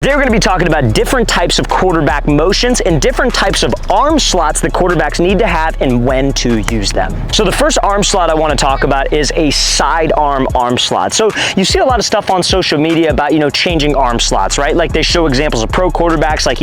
Today we're going to be talking about different types of quarterback motions and different types of arm slots that quarterbacks need to have and when to use them. So the first arm slot I want to talk about is a sidearm arm slot. So you see a lot of stuff on social media about, changing arm slots, right? Like they show examples of pro quarterbacks like,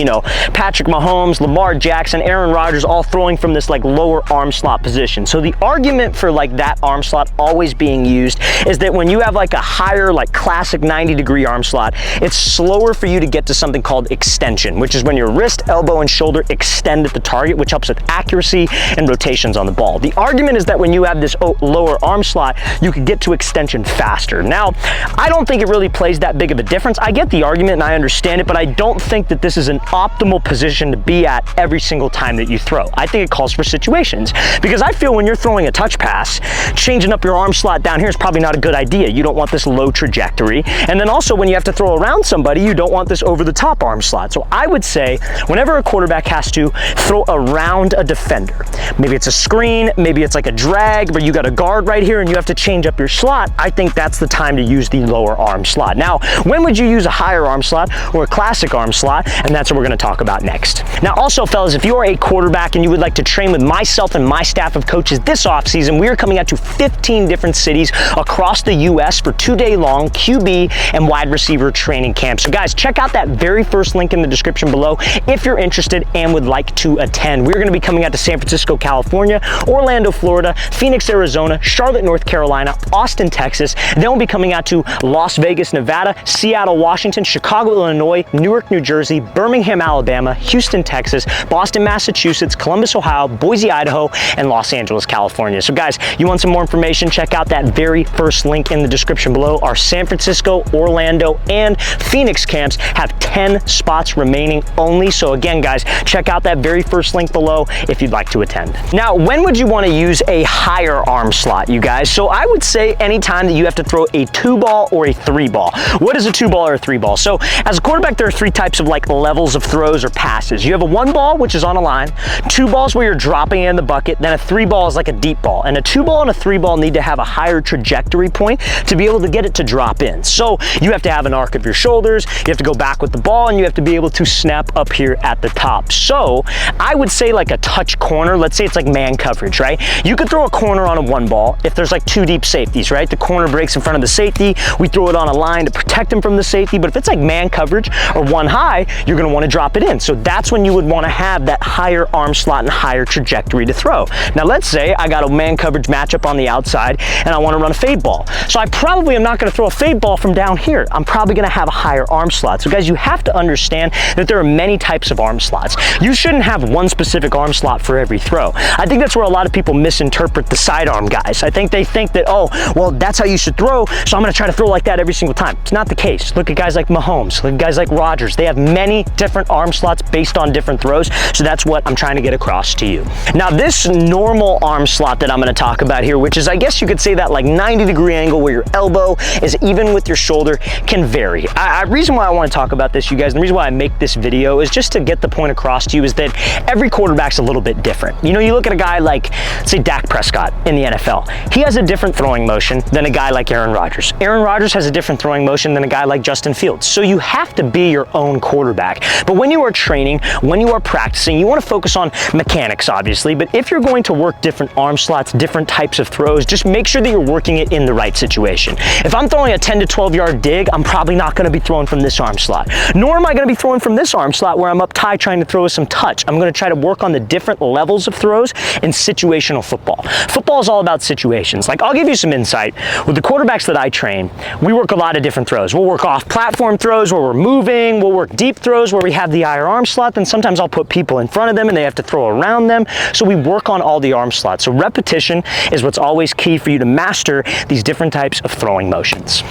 Patrick Mahomes, Lamar Jackson, Aaron Rodgers, all throwing from this lower arm slot position. So the argument for that arm slot always being used is that when you have a higher classic 90-degree arm slot, it's slower for you to get to something called extension, which is when your wrist, elbow, and shoulder extend at the target, which helps with accuracy and rotations on the ball. The argument is that when you have this lower arm slot, you can get to extension faster. Now, I don't think it really plays that big of a difference. I get the argument and I understand it, but I don't think that this is an optimal position to be at every single time that you throw. I think it calls for situations, because I feel when you're throwing a touch pass, changing up your arm slot down here is probably not a good idea. You don't want this low trajectory. And then also when you have to throw around somebody, you don't want this over the top arm slot. So I would say whenever a quarterback has to throw around a defender, maybe it's a screen, maybe it's like a drag, but you got a guard right here and you have to change up your slot, I think that's the time to use the lower arm slot. Now, when would you use a higher arm slot or a classic arm slot? And that's what we're going to talk about next. Now, also, fellas, if you are a quarterback and you would like to train with myself and my staff of coaches this offseason, we are coming out to 15 different cities across the U.S. for 2-day-long QB and wide receiver training camps. So guys, check out that very first link in the description below if you're interested and would like to attend. We're going to be coming out to San Francisco, California, Orlando, Florida, Phoenix, Arizona, Charlotte, North Carolina, Austin, Texas. Then we'll be coming out to Las Vegas, Nevada, Seattle, Washington, Chicago, Illinois, Newark, New Jersey, Birmingham, Alabama, Houston, Texas, Boston, Massachusetts, Columbus, Ohio, Boise, Idaho, and Los Angeles, California. So guys, you want some more information? Check out that very first link in the description below. Our San Francisco, Orlando, and Phoenix camps have 10 spots remaining only. So again, guys, check out that very first link below if you'd like to attend. Now, when would you want to use a higher arm slot, you guys? So I would say anytime that you have to throw a 2-ball or a 3-ball. What is a 2-ball or a 3-ball? So as a quarterback, there are 3 types of levels of throws or passes. You have a 1-ball, which is on a line, 2 balls where you're dropping it in the bucket, then a 3-ball is like a deep ball. And a 2-ball and a 3-ball need to have a higher trajectory point to be able to get it to drop in. So you have to have an arc of your shoulders, you have to go back with the ball, and you have to be able to snap up here at the top. So I would say a touch corner, let's say it's man coverage, right? You could throw a corner on a 1-ball if there's 2 deep safeties, right? The corner breaks in front of the safety, we throw it on a line to protect him from the safety, but if it's man coverage or 1 high, you're gonna wanna drop it in. So that's when you would wanna have that higher arm slot and higher trajectory to throw. Now let's say I got a man coverage matchup on the outside and I wanna run a fade ball. So I probably am not gonna throw a fade ball from down here. I'm probably gonna have a higher arm slot. So guys, you have to understand that there are many types of arm slots. You shouldn't have one specific arm slot for every throw. I think that's where a lot of people misinterpret the sidearm guys. I think they think that, oh, well, that's how you should throw, so I'm gonna try to throw like that every single time. It's not the case. Look at guys like Mahomes, look at guys like Rodgers. They have many different arm slots based on different throws, so that's what I'm trying to get across to you. Now, this normal arm slot that I'm gonna talk about here, which is, I guess you could say that 90-degree angle where your elbow is even with your shoulder, can vary. The reason why I wanna talk about this, you guys, and the reason why I make this video is just to get the point across to you is that every quarterback's a little bit different. You look at a guy like, say, Dak Prescott in the NFL. He has a different throwing motion than a guy like Aaron Rodgers. Aaron Rodgers has a different throwing motion than a guy like Justin Fields. So you have to be your own quarterback. But when you are training, when you are practicing, you want to focus on mechanics, obviously. But if you're going to work different arm slots, different types of throws, just make sure that you're working it in the right situation. If I'm throwing a 10 to 12-yard dig, I'm probably not going to be throwing from this arm slot. Nor am I going to be throwing from this arm slot where I'm up high trying to throw some touch. I'm going to try to work on the different levels of throws in situational football. Football is all about situations. I'll give you some insight. With the quarterbacks that I train, we work a lot of different throws. We'll work off-platform throws where we're moving. We'll work deep throws where we have the higher arm slot. Then sometimes I'll put people in front of them and they have to throw around them. So we work on all the arm slots. So repetition is what's always key for you to master these different types of throwing motions.